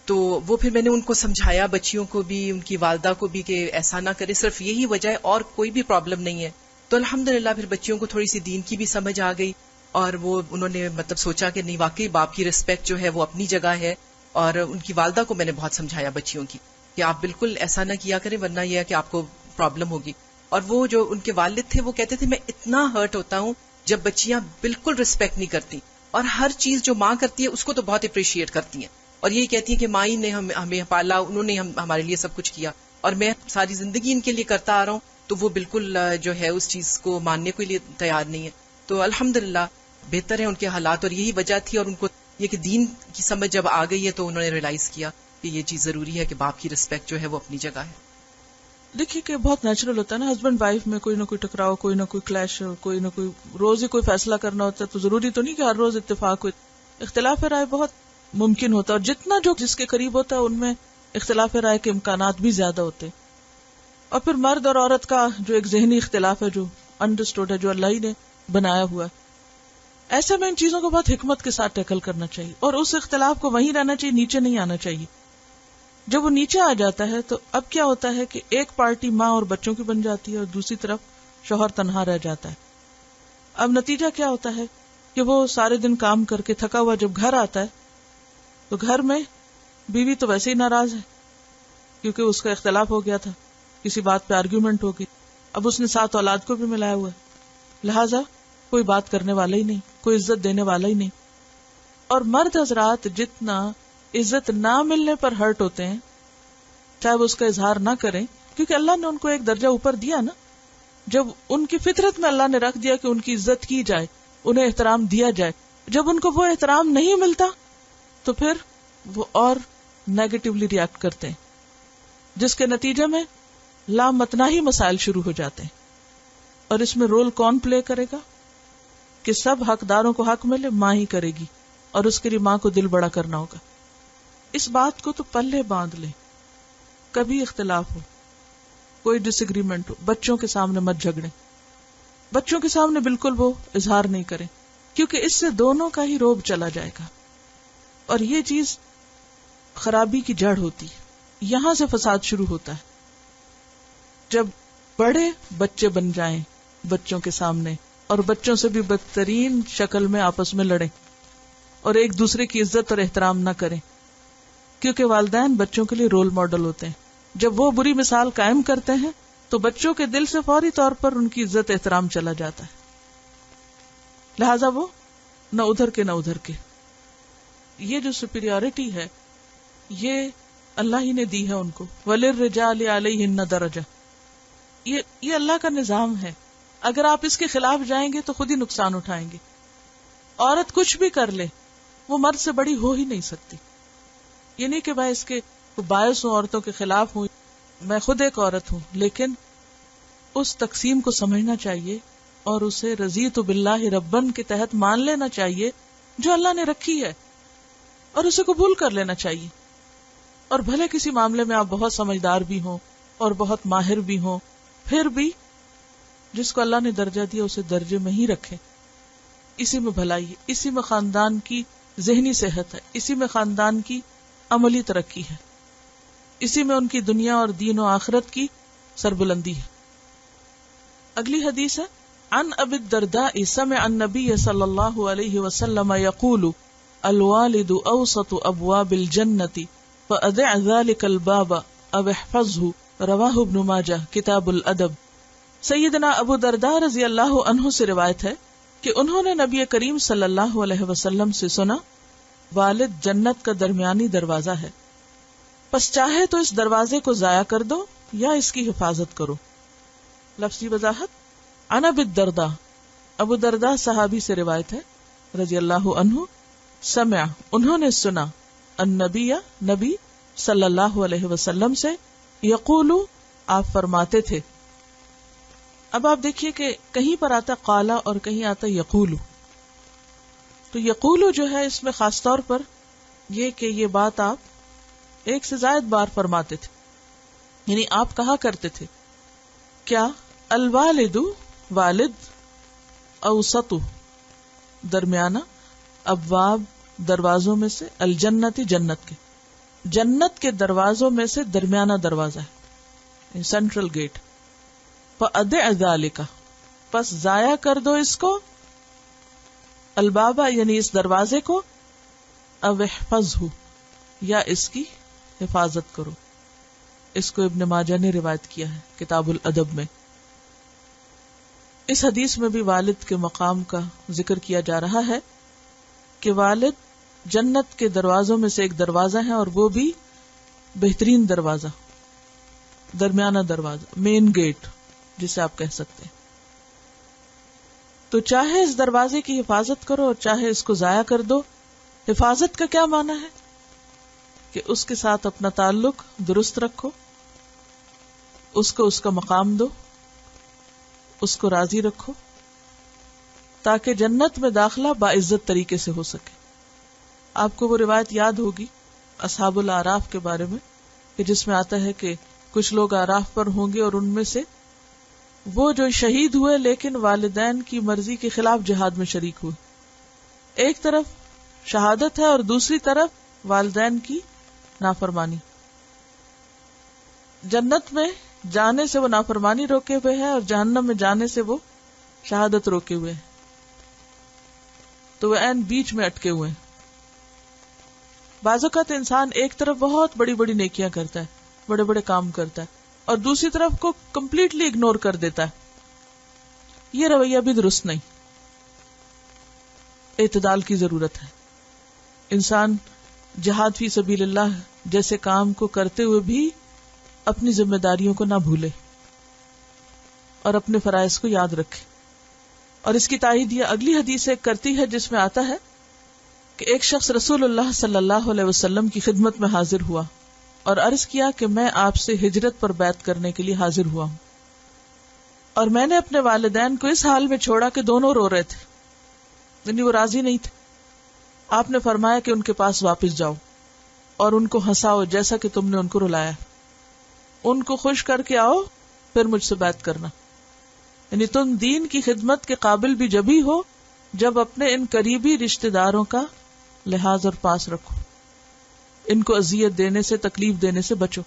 تو وہ پھر میں نے ان کو سمجھایا، بچیوں کو بھی، ان کی والدہ کو بھی، کہ ایسا نہ کرے، صرف یہی وجہ ہے اور کوئی بھی پرابلم نہیں ہے. تو الحمدللہ پھر بچیوں کو تھوڑی سی دین کی بھی سمجھ آ گئی اور وہ انہوں نے مطلب سوچا کہ نہیں، واقعی باپ کی رسپیکٹ جو ہے وہ اپنی جگہ ہے. اور ان کی والدہ کو میں نے بہت سمجھایا بچیوں کی کہ آپ بالکل ایسا نہ کیا کریں ورنہ یہ ہے کہ آپ کو پرابلم ہوگی. اور وہ جو ان کے والد تھے وہ کہتے تھے میں اتنا ہرٹ ہوتا ہوں جب بچیاں بالکل رسپیکٹ نہیں کرتی اور ہر چیز جو ماں کرتی ہے اس کو تو بہت اپریشیٹ کرتی ہیں اور یہی کہتی ہیں کہ ماں ہی نے ہمیں پالا، انہوں نے ہمارے لیے سب کچھ کیا اور میں ساری زندگی ان کے لیے کرتا آ رہا ہوں. تو وہ بالکل جو ہے اس چیز کو ماننے کے لیے تیار نہیں ہے. تو الحمدللہ بہتر ہے ان کے حالات، اور یہی وجہ تھی. اور ان کو یہ کہ دین کی سمجھ جب آ گئی ہے تو انہوں نے ریئلائز کیا کہ یہ چیز ضروری ہے کہ باپ کی رسپیکٹ جو ہے وہ اپنی جگہ ہے. دیکھیے کہ بہت نیچرل ہوتا ہے نا، ہسبینڈ وائف میں کوئی نہ کوئی ٹکراؤ، کوئی نہ کوئی کلیش، کوئی نہ کوئی روز ہی کوئی فیصلہ کرنا ہوتا ہے. تو ضروری تو نہیں کہ ہر روز اتفاق ہو. اختلاف رائے بہت ممکن ہوتا ہے اور جتنا جو جس کے قریب ہوتا ہے ان میں اختلاف رائے کے امکانات بھی زیادہ ہوتے. اور پھر مرد اور عورت کا جو ایک ذہنی اختلاف ہے جو انڈرسٹوڈ ہے، جو اللہ ہی نے بنایا ہوا ہے، ایسے میں ان چیزوں کو بہت حکمت کے ساتھ ٹیکل کرنا چاہیے اور اس اختلاف کو وہیں رہنا چاہیے، نیچے نہیں آنا چاہیے. جب وہ نیچے آ جاتا ہے تو اب کیا ہوتا ہے کہ ایک پارٹی ماں اور بچوں کی بن جاتی ہے اور دوسری طرف شوہر تنہا رہ جاتا ہے. اب نتیجہ کیا ہوتا ہے کہ وہ سارے دن کام کر کے تھکا ہوا جب گھر آتا ہے تو گھر میں بیوی تو ویسے ہی ناراض ہے کیونکہ اس کا اختلاف ہو گیا تھا، کسی بات پہ آرگیومنٹ ہوگی. اب اس نے 7 اولاد کو بھی ملایا ہوا ہے، لہذا کوئی بات کرنے والا ہی نہیں، کوئی عزت دینے والا ہی نہیں. اور مرد حضرات جتنا عزت نہ ملنے پر ہرٹ ہوتے ہیں، چاہے وہ اس کا اظہار نہ کریں، کیونکہ اللہ نے ان کو ایک درجہ اوپر دیا نا. جب ان کی فطرت میں اللہ نے رکھ دیا کہ ان کی عزت کی جائے، انہیں احترام دیا جائے، جب ان کو وہ احترام نہیں ملتا تو پھر وہ اور نیگیٹولی ریئیکٹ کرتے ہیں، جس کے نتیجے میں لامتناہی مسائل شروع ہو جاتے ہیں. اور اس میں رول کون پلے کرے گا کہ سب حقداروں کو حق ملے؟ ماں ہی کرے گی، اور اس کے لیے ماں کو دل بڑا کرنا ہوگا. اس بات کو تو پلے باندھ لیں، کبھی اختلاف ہو، کوئی ڈس ایگریمنٹ ہو، بچوں کے سامنے مت جھگڑیں. بچوں کے سامنے بالکل وہ اظہار نہیں کریں کیونکہ اس سے دونوں کا ہی روب چلا جائے گا. اور یہ چیز خرابی کی جڑ ہوتی ہے. یہاں سے فساد شروع ہوتا ہے. جب بڑے بچے بن جائیں بچوں کے سامنے اور بچوں سے بھی بدترین شکل میں آپس میں لڑیں اور ایک دوسرے کی عزت اور احترام نہ کریں، کیونکہ والدین بچوں کے لیے رول ماڈل ہوتے ہیں. جب وہ بری مثال قائم کرتے ہیں تو بچوں کے دل سے فوری طور پر ان کی عزت احترام چلا جاتا ہے. لہذا وہ نہ ادھر کے نہ ادھر کے. یہ جو سپیریورٹی ہے یہ اللہ ہی نے دی ہے ان کو. وَلِلرِّجَالِ عَلَيْهِنَّ دَرَجَةٌ. یہ اللہ کا نظام ہے. اگر آپ اس کے خلاف جائیں گے تو خود ہی نقصان اٹھائیں گے. عورت کچھ بھی کر لے وہ مرد سے بڑی ہو ہی نہیں سکتی. یہ نہیں کہ میں اس کے باعث ہوں، عورتوں کے خلاف ہوں، میں خود ایک عورت ہوں، لیکن اس تقسیم کو سمجھنا چاہیے اور اسے رضیت باللہ ربن کے تحت مان لینا چاہیے جو اللہ نے رکھی ہے، اور اسے قبول کر لینا چاہیے. اور بھلے کسی معاملے میں آپ بہت سمجھدار بھی ہوں اور بہت ماہر بھی ہوں، پھر بھی جس کو اللہ نے درجہ دیا اسے درجے میں ہی رکھیں. اسی میں بھلائی ہے، اسی میں خاندان کی ذہنی صحت ہے، اسی میں خاندان کی عملی ترقی ہے، اسی میں ان کی دنیا اور دین و آخرت کی سربلندی ہے. اگلی حدیث ہے عن ابی الدرداء سمع النبی صلی اللہ علیہ وسلم یقول الوالد اوسط ابواب الجنة فأدع ذلك الباب او احفظه رواہ ابن ماجہ کتاب الادب. سیدنا ابو درداء رضی اللہ عنہ سے روایت ہے کہ انہوں نے نبی کریم صلی اللہ علیہ وسلم سے سنا، والد جنت کا درمیانی دروازہ ہے، پس چاہے تو اس دروازے کو ضائع کر دو یا اس کی حفاظت کرو. لفظی وضاحت. عن ابی الدرداء، ابو درداء صحابی سے روایت ہے رضی اللہ عنہ، سمع انہوں نے سنا، النبی نبی صلی اللہ علیہ وسلم سے، یقول آپ فرماتے تھے. اب آپ دیکھیے کہ کہیں پر آتا قالا اور کہیں آتا یقول. تو یقول جو ہے اس میں خاص طور پر یہ کہ یہ بات آپ ایک سے زائد بار فرماتے تھے، یعنی آپ کہا کرتے تھے کیا؟ الوالد والد، اوسط درمیانہ، ابواب دروازوں میں سے، الجنت جنت کے، جنت کے دروازوں میں سے درمیانہ دروازہ ہے، سینٹرل گیٹ. فأدع ذلک، پس ضائع کر دو اس کو، البابا یعنی اس دروازے کو، او احفظہ یا اس کی حفاظت کرو. اس کو ابن ماجہ نے روایت کیا ہے کتاب الادب میں. اس حدیث میں بھی والد کے مقام کا ذکر کیا جا رہا ہے کہ والد جنت کے دروازوں میں سے ایک دروازہ ہے، اور وہ بھی بہترین دروازہ، درمیانہ دروازہ، مین گیٹ جسے آپ کہہ سکتے ہیں. تو چاہے اس دروازے کی حفاظت کرو اور چاہے اس کو ضائع کر دو. حفاظت کا کیا معنی ہے؟ کہ اس کے ساتھ اپنا تعلق درست رکھو، اس کو اس کا مقام دو، اس کو راضی رکھو، تاکہ جنت میں داخلہ باعزت طریقے سے ہو سکے. آپ کو وہ روایت یاد ہوگی اصحاب الاعراف کے بارے میں، کہ جس میں آتا ہے کہ کچھ لوگ اعراف پر ہوں گے اور ان میں سے وہ جو شہید ہوئے لیکن والدین کی مرضی کے خلاف جہاد میں شریک ہوئے. ایک طرف شہادت ہے اور دوسری طرف والدین کی نافرمانی. جنت میں جانے سے وہ نافرمانی روکے ہوئے ہیں اور جہنم میں جانے سے وہ شہادت روکے ہوئے ہیں. تو وہ عین بیچ میں اٹکے ہوئے ہیں. بعض اوقات انسان ایک طرف بہت بڑی بڑی نیکیاں کرتا ہے، بڑے بڑے کام کرتا ہے، اور دوسری طرف کو کمپلیٹلی اگنور کر دیتا ہے. یہ رویہ بھی درست نہیں. اعتدال کی ضرورت ہے. انسان جہاد فی سبیل اللہ جیسے کام کو کرتے ہوئے بھی اپنی ذمہ داریوں کو نہ بھولے اور اپنے فرائض کو یاد رکھے. اور اس کی تائید یہ اگلی حدیث ایک کرتی ہے جس میں آتا ہے کہ ایک شخص رسول اللہ صلی اللہ علیہ وسلم کی خدمت میں حاضر ہوا اور عرض کیا کہ میں آپ سے ہجرت پر بیعت کرنے کے لیے حاضر ہوا ہوں، اور میں نے اپنے والدین کو اس حال میں چھوڑا کہ دونوں رو رہے تھے، یعنی وہ راضی نہیں تھے. آپ نے فرمایا کہ ان کے پاس واپس جاؤ اور ان کو ہنساؤ جیسا کہ تم نے ان کو رلایا، ان کو خوش کر کے آؤ، پھر مجھ سے بیعت کرنا. یعنی تم دین کی خدمت کے قابل بھی جبھی ہو جب اپنے ان قریبی رشتہ داروں کا لحاظ اور پاس رکھو، ان کو اذیت دینے سے، تکلیف دینے سے بچو۔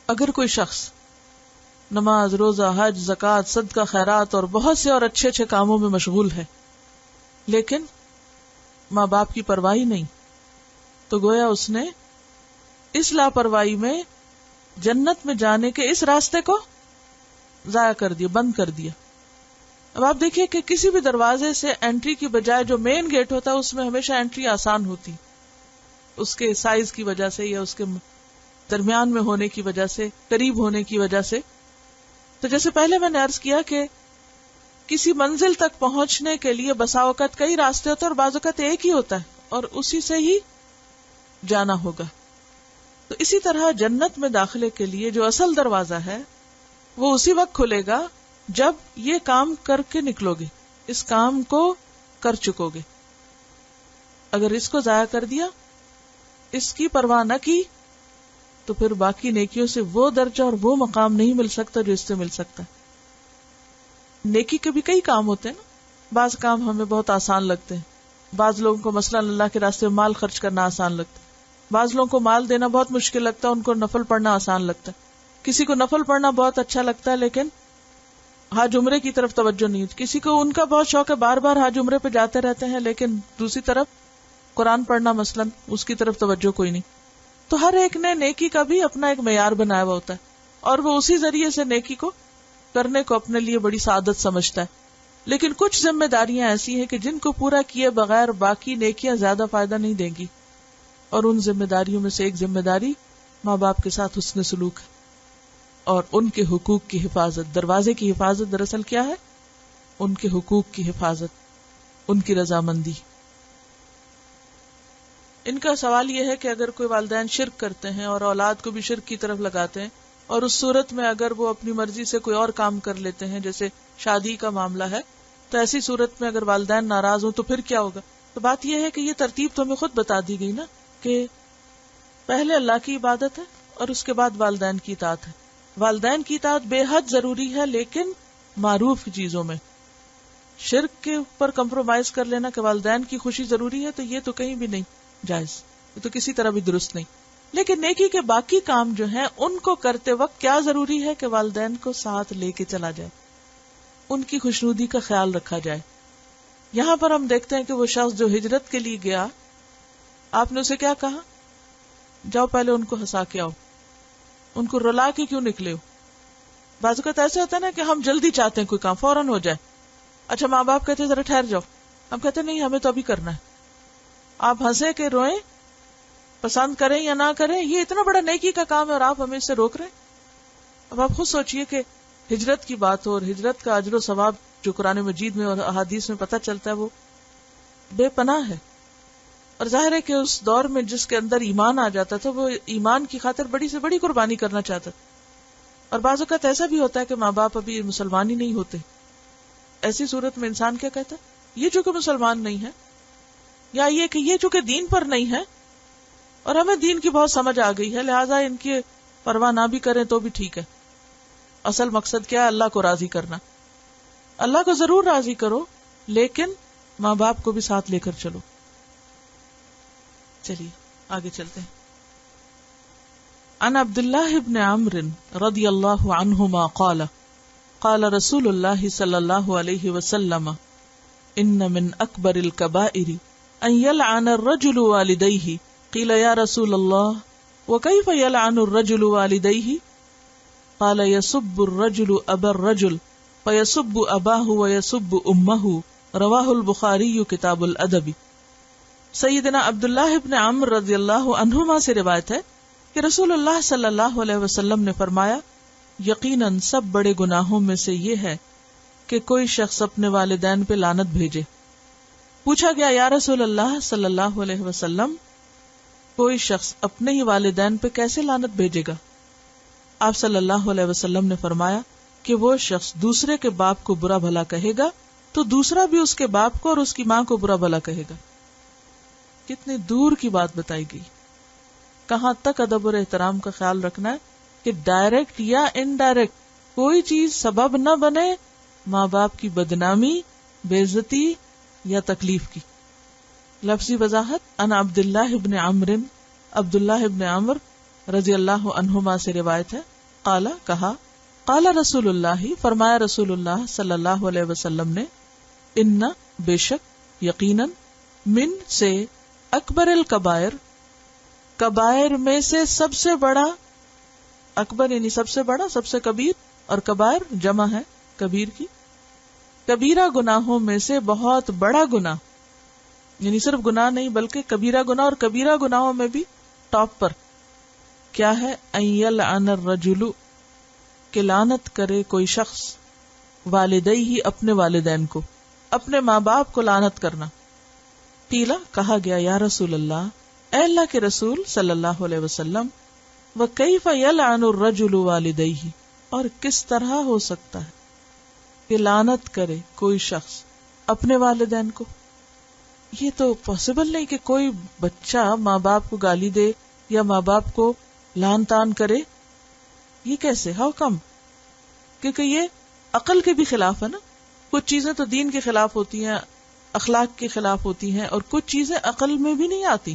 اگر کوئی شخص نماز، روزہ، حج، زکوٰۃ، صدقہ، خیرات اور بہت سے اور اچھے اچھے کاموں میں مشغول ہے، لیکن ماں باپ کی پرواہی نہیں، تو گویا اس نے اس لاپرواہی میں جنت میں جانے کے اس راستے کو ضائع کر دیا، بند کر دیا۔ اب آپ دیکھیے کہ کسی بھی دروازے سے انٹری کی بجائے جو مین گیٹ ہوتا ہے اس میں ہمیشہ انٹری آسان ہوتی، اس کے سائز کی وجہ سے یا اس کے درمیان میں ہونے کی وجہ سے، قریب ہونے کی وجہ سے۔ تو جیسے پہلے میں نے عرض کیا کہ کسی منزل تک پہنچنے کے لیے بسا اوقات کئی راستے ہوتے ہیں اور بعض اوقات ایک ہی ہوتا ہے اور اسی سے ہی جانا ہوگا۔ تو اسی طرح جنت میں داخلے کے لیے جو اصل دروازہ ہے وہ اسی وقت کھلے گا جب یہ کام کر کے نکلو گے، اس کام کو کر چکو گے۔ اگر اس کو ضائع کر دیا، اس کی پرواہ نہ کی، تو پھر باقی نیکیوں سے وہ درجہ اور وہ مقام نہیں مل سکتا جو اس سے مل سکتا ہے۔ نیکی کے بھی کئی کام ہوتے ہیں نا، بعض کام ہمیں بہت آسان لگتے ہیں، بعض لوگوں کو مثلا اللہ کے راستے میں مال خرچ کرنا آسان لگتا ہے، بعض لوگوں کو مال دینا بہت مشکل لگتا ہے، ان کو نفل پڑھنا آسان لگتا ہے، کسی کو نفل پڑھنا بہت اچھا لگتا ہے لیکن حج عمرے کی طرف توجہ نہیں ہوتی، کسی کو ان کا بہت شوق ہے، بار بار حج عمرے پہ جاتے رہتے ہیں لیکن دوسری طرف قرآن پڑھنا مثلا اس کی طرف توجہ کوئی نہیں۔ تو ہر ایک نے نیکی کا بھی اپنا ایک معیار بنایا ہوا ہوتا ہے اور وہ اسی ذریعے سے نیکی کو کرنے کو اپنے لیے بڑی سعادت سمجھتا ہے۔ لیکن کچھ ذمہ داریاں ایسی ہیں کہ جن کو پورا کیے بغیر باقی نیکیاں زیادہ فائدہ نہیں دیں گی، اور ان ذمہ داریوں میں سے ایک ذمہ داری ماں باپ کے ساتھ حسن سلوک ہے اور ان کے حقوق کی حفاظت۔ دروازے کی حفاظت دراصل کیا ہے؟ ان کے حقوق کی حفاظت، ان کی رضامندی۔ ان کا سوال یہ ہے کہ اگر کوئی والدین شرک کرتے ہیں اور اولاد کو بھی شرک کی طرف لگاتے ہیں، اور اس صورت میں اگر وہ اپنی مرضی سے کوئی اور کام کر لیتے ہیں جیسے شادی کا معاملہ ہے، تو ایسی صورت میں اگر والدین ناراض ہوں تو پھر کیا ہوگا؟ تو بات یہ ہے کہ یہ ترتیب تو ہمیں خود بتا دی گئی نا کہ پہلے اللہ کی عبادت ہے اور اس کے بعد والدین کی اطاعت ہے۔ والدین کی اطاعت بے حد ضروری ہے لیکن معروف چیزوں میں۔ شرک کے اوپر کمپرومائز کر لینا کہ والدین کی خوشی ضروری ہے تو یہ تو کہیں بھی نہیں جائز، یہ تو کسی طرح بھی درست نہیں۔ لیکن نیکی کے باقی کام جو ہیں ان کو کرتے وقت کیا ضروری ہے کہ والدین کو ساتھ لے کے چلا جائے، ان کی خوشنودی کا خیال رکھا جائے۔ یہاں پر ہم دیکھتے ہیں کہ وہ شخص جو ہجرت کے لیے گیا، آپ نے اسے کیا کہا؟ جاؤ پہلے ان کو ہنسا کے آؤ، ان کو رلا کے کیوں نکلے ہو؟ بعض اوقات ایسا ہوتا ہے نا کہ ہم جلدی چاہتے ہیں کوئی کام فوراً ہو جائے۔ اچھا ماں باپ کہتے ہیں ذرا ٹھہر جاؤ، ہم کہتے ہیں نہیں ہمیں تو ابھی کرنا ہے۔ آپ ہنسے کہ روئیں، پسند کریں یا نہ کریں، یہ اتنا بڑا نیکی کا کام ہے اور آپ ہمیں اس سے روک رہے ہیں۔ اب آپ خود سوچئے کہ ہجرت کی بات ہو اور ہجرت کا اجر و ثواب جو قرآن مجید میں اور احادیث میں پتہ چلتا ہے وہ بے پناہ ہے، اور ظاہر ہے کہ اس دور میں جس کے اندر ایمان آ جاتا تھا وہ ایمان کی خاطر بڑی سے بڑی قربانی کرنا چاہتا تھا۔ اور بعض اوقات ایسا بھی ہوتا ہے کہ ماں باپ ابھی مسلمان ہی نہیں ہوتے، ایسی صورت میں انسان کیا کہتا ہے؟ یہ چونکہ مسلمان نہیں ہے، یا یہ کہ یہ چونکہ دین پر نہیں ہے اور ہمیں دین کی بہت سمجھ آ گئی ہے لہٰذا ان کی پرواہ نہ بھی کریں تو بھی ٹھیک ہے۔ اصل مقصد کیا ہے؟ اللہ کو راضی کرنا۔ اللہ کو ضرور راضی کرو لیکن ماں باپ کو بھی ساتھ لے کر چلو۔ چلیے آگے چلتے ہیں۔ عن عبداللہ بن عمرو رضی اللہ عنہما قال قال رسول اللہ صلی اللہ علیہ وسلم ان من اکبر الکبائر ان یلعن الرجل والدیہ قیل یا رسول اللہ وکیف یلعن الرجل والدیہ قال یسب الرجل ابا الرجل فیسب اباہ ویسب امہ رواہ البخاری کتاب الادب۔ سیدنا عبداللہ ابن عمرو رضی اللہ عنہما سے روایت ہے کہ رسول اللہ صلی اللہ علیہ وسلم نے فرمایا یقیناً سب بڑے گناہوں میں سے یہ ہے کہ کوئی شخص اپنے والدین پہ لعنت بھیجے۔ پوچھا گیا یا رسول اللہ صلی اللہ علیہ وسلم کوئی شخص اپنے ہی والدین پہ کیسے لعنت بھیجے گا؟ آپ صلی اللہ علیہ وسلم نے فرمایا کہ وہ شخص دوسرے کے باپ کو برا بھلا کہے گا تو دوسرا بھی اس کے باپ کو اور اس کی ماں کو برا بھلا کہے گا۔ کتنی دور کی بات بتائی گئی، کہاں تک ادب اور احترام کا خیال رکھنا ہے کہ ڈائریکٹ یا انڈائریکٹ کوئی چیز سبب نہ بنے ماں باپ کی بدنامی، بے عزتی یا تکلیف کی۔ لفظی وضاحت ان عبداللہ ابن عمرو، عبداللہ ابن عمرو رضی اللہ عنہما سے روایت ہے، قال کہا، قال رسول اللہ فرمایا رسول اللہ صلی اللہ علیہ وسلم نے، ان بے شک یقیناً من سے اکبر الکبائر، کبائر میں سے سب سے بڑا، اکبر یعنی سب سے بڑا، سب سے کبیر، اور کبائر جمع ہے کبیر کی، کبیرہ گناہوں میں سے بہت بڑا گناہ، یعنی صرف گناہ نہیں بلکہ کبیرہ گناہ، اور کبیرہ گناہوں میں بھی ٹاپ پر کیا ہے، ان یلعن الرجل، کہ لعنت کرے کوئی شخص، والدیہ اپنے والدین کو، اپنے ماں باپ کو لعنت کرنا۔ قیل کہا گیا یا رسول اللہ، اے اللہ کے رسول صلی اللہ علیہ وسلم، وکیف یلعن الرجل والدیہ، اور کس طرح ہو سکتا ہے کہ لعنت کرے کوئی شخص اپنے والدین کو؟ یہ تو پاسبل نہیں کہ کوئی بچہ ماں باپ کو گالی دے یا ماں باپ کو لعن طعن کرے، یہ کیسے، ہاؤ کم؟ کیونکہ یہ عقل کے بھی خلاف ہے نا، کچھ چیزیں تو دین کے خلاف ہوتی ہیں، اخلاق کے خلاف ہوتی ہیں، اور کچھ چیزیں عقل میں بھی نہیں آتی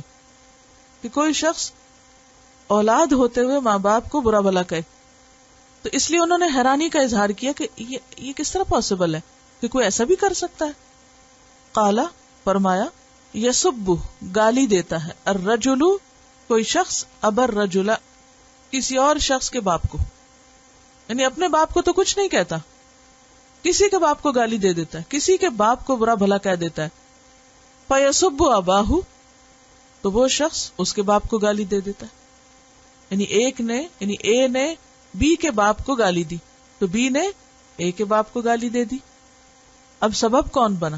کہ کوئی شخص اولاد ہوتے ہوئے ماں باپ کو برا بھلا کہے۔ تو اس لیے انہوں نے حیرانی کا اظہار کیا کہ یہ کس طرح پاسبل ہے کہ کوئی ایسا بھی کر سکتا ہے۔ قالا فرمایا، یسب گالی دیتا ہے، الرجل کوئی شخص، ابر رجل کسی اور شخص کے باپ کو، یعنی اپنے باپ کو تو کچھ نہیں کہتا، کسی کے باپ کو گالی دے دیتا ہے، کسی کے باپ کو برا بھلا کہہ دیتا ہے۔ فیسب اباہ، تو وہ شخص اس کے باپ کو گالی دے دیتا ہے، یعنی اے نے بی کے باپ کو گالی دی تو بی نے اے کے باپ کو گالی دے دی۔ اب سبب کون بنا؟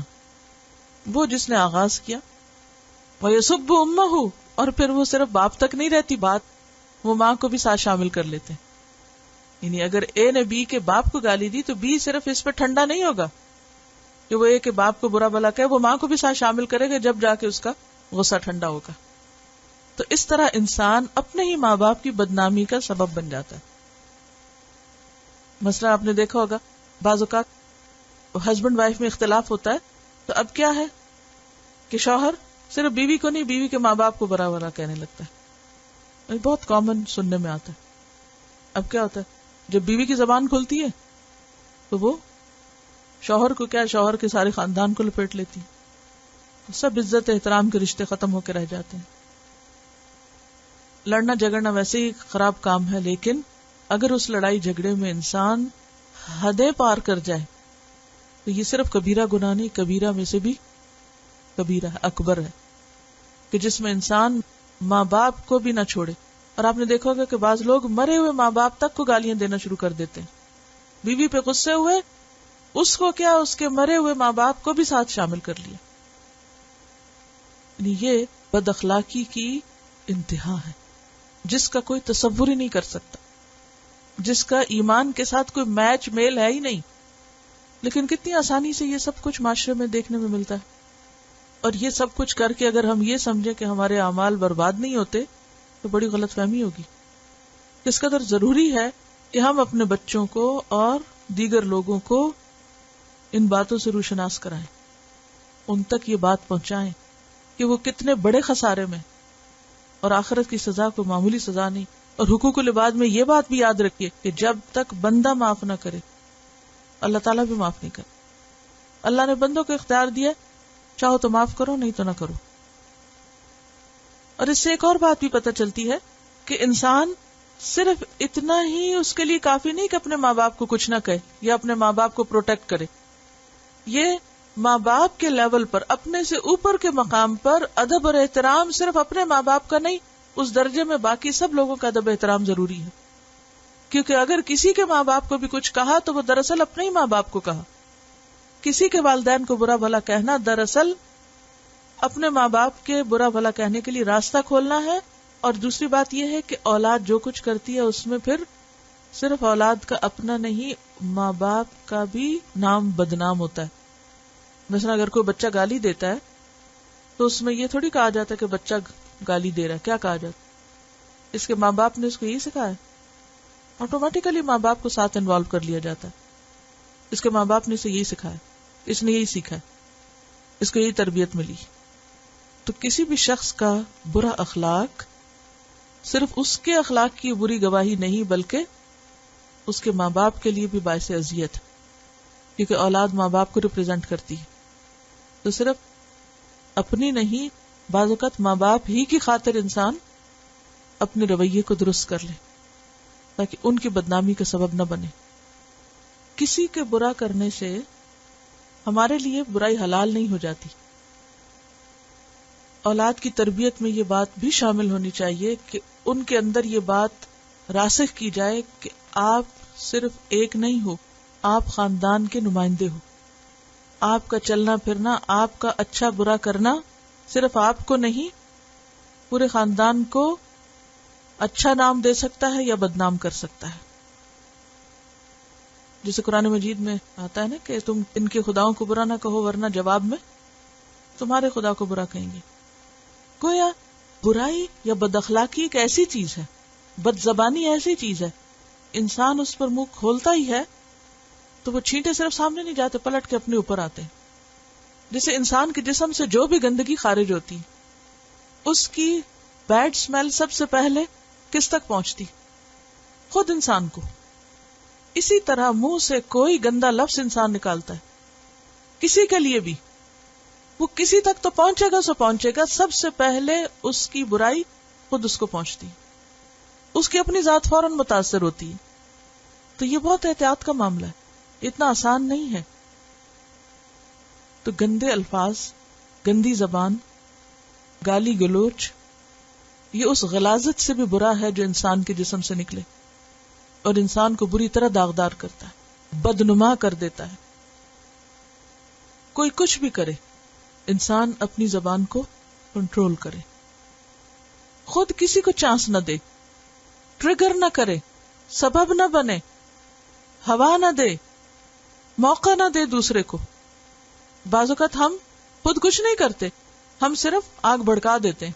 وہ جس نے آغاز کیا۔ وَيَسُبُّ أُمَّهُ، اور پھر وہ صرف باپ تک نہیں رہتی بات، وہ ماں کو بھی ساتھ شامل کر لیتے ہیں۔ یعنی اگر اے نے بی کے باپ کو گالی دی تو بی صرف اس پہ ٹھنڈا نہیں ہوگا کہ وہ اے کے باپ کو برا بھلا کہے، وہ ماں کو بھی ساتھ شامل کرے گا، جب جا کے اس کا غصہ ٹھنڈا ہوگا۔ تو اس طرح انسان اپنے ہی ماں باپ کی بدنامی کا سبب بن جاتا ہے۔ مثلا آپ نے دیکھا ہوگا بعض اوقات ہسبینڈ وائف میں اختلاف ہوتا ہے تو اب کیا ہے کہ شوہر صرف بیوی کو نہیں، بیوی کے ماں باپ کو برا بھلا کہنے لگتا ہے، بہت کامن سننے میں آتا ہے۔ اب کیا ہوتا ہے، جب بیوی کی زبان کھلتی ہے تو وہ شوہر کو کیا، شوہر کے سارے خاندان کو لپیٹ لیتی ہے، سب عزت احترام کے رشتے ختم ہو کے رہ جاتے ہیں۔ لڑنا جھگڑنا ویسے ہی خراب کام ہے، لیکن اگر اس لڑائی جھگڑے میں انسان حدیں پار کر جائے تو یہ صرف کبیرہ گناہ نہیں، کبیرہ میں سے بھی کبیرہ ہے، اکبر ہے، کہ جس میں انسان ماں باپ کو بھی نہ چھوڑے۔ اور آپ نے دیکھا ہوگا کہ بعض لوگ مرے ہوئے ماں باپ تک کو گالیاں دینا شروع کر دیتے ہیں، بیوی پہ غصے ہوئے، اس کو کیا، اس کے مرے ہوئے ماں باپ کو بھی ساتھ شامل کر لیا۔ یعنی یہ بد اخلاقی کی انتہا ہے جس کا کوئی تصور ہی نہیں کر سکتا، جس کا ایمان کے ساتھ کوئی میچ میل ہے ہی نہیں، لیکن کتنی آسانی سے یہ سب کچھ معاشرے میں دیکھنے میں ملتا ہے۔ اور یہ سب کچھ کر کے اگر ہم یہ سمجھیں کہ ہمارے اعمال برباد نہیں ہوتے تو بڑی غلط فہمی ہوگی۔ اس قدر ضروری ہے کہ ہم اپنے بچوں کو اور دیگر لوگوں کو ان باتوں سے روشناس کرائیں، ان تک یہ بات پہنچائیں کہ وہ کتنے بڑے خسارے میں، اور آخرت کی سزا کوئی معمولی سزا نہیں۔ اور حقوق العباد میں یہ بات بھی یاد رکھیے کہ جب تک بندہ معاف نہ کرے اللہ تعالیٰ بھی معاف نہیں کرے۔ اللہ نے بندوں کو اختیار دیا، چاہو تو معاف کرو، نہیں تو نہ کرو۔ اور اس سے ایک اور بات بھی پتہ چلتی ہے کہ انسان صرف اتنا ہی اس کے لیے کافی نہیں کہ اپنے ماں باپ کو کچھ نہ کہے یا اپنے ماں باپ کو پروٹیکٹ کرے، یہ ماں باپ کے لیول پر، اپنے سے اوپر کے مقام پر ادب اور احترام صرف اپنے ماں باپ کا نہیں، اس درجے میں باقی سب لوگوں کا ادب احترام ضروری ہے۔ کیونکہ اگر کسی کے ماں باپ کو بھی کچھ کہا تو وہ دراصل اپنے ہی ماں باپ کو کہا۔ کسی کے والدین کو برا بھلا کہنا دراصل اپنے ماں باپ کے برا بھلا کہنے کے لیے راستہ کھولنا ہے۔ اور دوسری بات یہ ہے کہ اولاد جو کچھ کرتی ہے اس میں پھر صرف اولاد کا اپنا نہیں، ماں باپ کا بھی نام بدنام ہوتا ہے۔ مثلا اگر کوئی بچہ گالی دیتا ہے تو اس میں یہ تھوڑی کہا جاتا ہے کہ بچہ گالی دے رہا ہے، کیا کہا جاتا ہے؟ اس کے ماں باپ نے اس کو یہی سکھایا، آٹومیٹیکلی ماں باپ کو ساتھ انوالو کر لیا جاتا ہے۔ اس کے ماں باپ نے اسے یہی سکھایا، اس نے یہی سیکھا، اس کو یہی تربیت ملی۔ تو کسی بھی شخص کا برا اخلاق صرف اس کے اخلاق کی بری گواہی نہیں بلکہ اس کے ماں باپ کے لیے بھی باعث اذیت ہے، کیونکہ اولاد ماں باپ کو ریپرزینٹ کرتی ہے. تو صرف اپنی نہیں، بعض اوقات ماں باپ ہی کی خاطر انسان اپنے رویے کو درست کر لے تاکہ ان کی بدنامی کا سبب نہ بنے. کسی کے برا کرنے سے ہمارے لیے برائی حلال نہیں ہو جاتی. اولاد کی تربیت میں یہ بات بھی شامل ہونی چاہیے کہ ان کے اندر یہ بات راسخ کی جائے کہ آپ صرف ایک نہیں ہو، آپ خاندان کے نمائندے ہو. آپ کا چلنا پھرنا، آپ کا اچھا برا کرنا صرف آپ کو نہیں، پورے خاندان کو اچھا نام دے سکتا ہے یا بدنام کر سکتا ہے. جسے قرآن مجید میں آتا ہے نا کہ تم ان کے خداؤں کو برا نہ کہو ورنہ جواب میں تمہارے خدا کو برا کہیں گے. گویا برائی یا بد اخلاقی ایک ایسی چیز ہے، بد زبانی ایسی چیز ہے، انسان اس پر منہ کھولتا ہی ہے تو وہ چھینٹے صرف سامنے نہیں جاتے، پلٹ کے اپنے اوپر آتے ہیں. جیسے انسان کے جسم سے جو بھی گندگی خارج ہوتی اس کی بیڈ سمیل سب سے پہلے کس تک پہنچتی؟ خود انسان کو. اسی طرح منہ سے کوئی گندا لفظ انسان نکالتا ہے کسی کے لیے بھی، وہ کسی تک تو پہنچے گا، سو پہنچے گا، سب سے پہلے اس کی برائی خود اس کو پہنچتی، اس کی اپنی ذات فوراً متاثر ہوتی ہے. تو یہ بہت احتیاط کا معاملہ ہے، اتنا آسان نہیں ہے. تو گندے الفاظ، گندی زبان، گالی گلوچ، یہ اس غلاظت سے بھی برا ہے جو انسان کے جسم سے نکلے اور انسان کو بری طرح داغدار کرتا ہے، بدنما کر دیتا ہے. کوئی کچھ بھی کرے، انسان اپنی زبان کو کنٹرول کرے، خود کسی کو چانس نہ دے، ٹریگر نہ کرے، سبب نہ بنے، ہوا نہ دے، موقع نہ دے دوسرے کو. بعض اوقات ہم خود کچھ نہیں کرتے، ہم صرف آگ بھڑکا دیتے ہیں،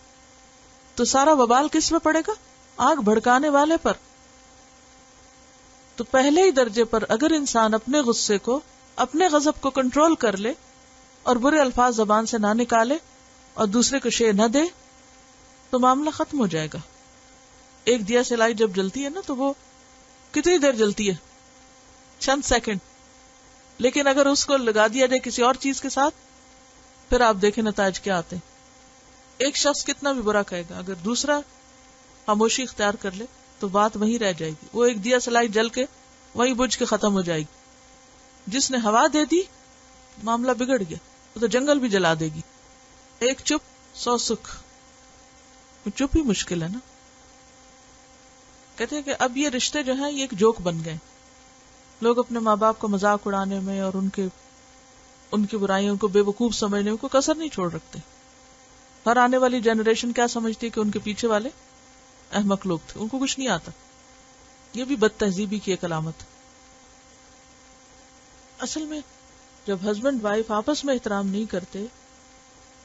تو سارا وبال کس پہ پڑے گا؟ آگ بھڑکانے والے پر. تو پہلے ہی درجے پر اگر انسان اپنے غصے کو، اپنے غضب کو کنٹرول کر لے اور برے الفاظ زبان سے نہ نکالے اور دوسرے کو شے نہ دے تو معاملہ ختم ہو جائے گا. ایک دیا سلائی جب جلتی ہے نا تو وہ کتنی دیر جلتی ہے؟ چند سیکنڈ. لیکن اگر اس کو لگا دیا جائے کسی اور چیز کے ساتھ، پھر آپ دیکھیں نتائج کیا آتے ہیں. ایک شخص کتنا بھی برا کہے گا، اگر دوسرا خاموشی اختیار کر لے تو بات وہیں رہ جائے گی. وہ ایک دیا سلائی جل کے وہیں بجھ کے ختم ہو جائے گی. جس نے ہوا دے دی معاملہ بگڑ گیا، وہ تو جنگل بھی جلا دے گی. ایک چپ 100 سکھ. چپ ہی مشکل ہے نا. کہتے ہیں کہ اب یہ رشتے جو ہیں یہ ایک جوک بن گئے. لوگ اپنے ماں باپ کو مذاق اڑانے میں اور ان کی برائیوں کو بے وقوف سمجھنے میں کوئی کسر نہیں چھوڑ رکھتے. ہر آنے والی جنریشن کیا سمجھتی ہے کہ ان کے پیچھے والے احمق لوگ تھے، ان کو کچھ نہیں آتا. یہ بھی بد تہذیبی کی ایک علامت. اصل میں جب ہسبینڈ وائف آپس میں احترام نہیں کرتے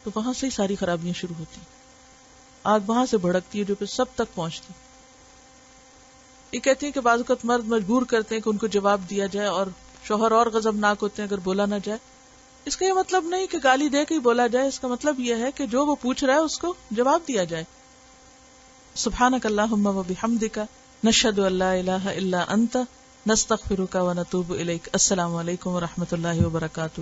تو وہاں سے ہی ساری خرابیاں شروع ہوتی. آگ وہاں سے بھڑکتی ہے جو پھر سب تک پہنچتی. یہ کہتی ہیں کہ بعض اوقات مرد مجبور کرتے ہیں کہ ان کو جواب دیا جائے اور شوہر اور غضبناک ہوتے ہیں اگر بولا نہ جائے. اس کا یہ مطلب نہیں کہ گالی دے کے ہی بولا جائے، اس کا مطلب یہ ہے کہ جو وہ پوچھ رہا ہے اس کو جواب دیا جائے. سبحانک اللہم و بحمدک نشہد ان لا الہ الا انت نستغفرک و نتوب الیک. السلام علیکم و رحمۃ اللہ وبرکاتہ.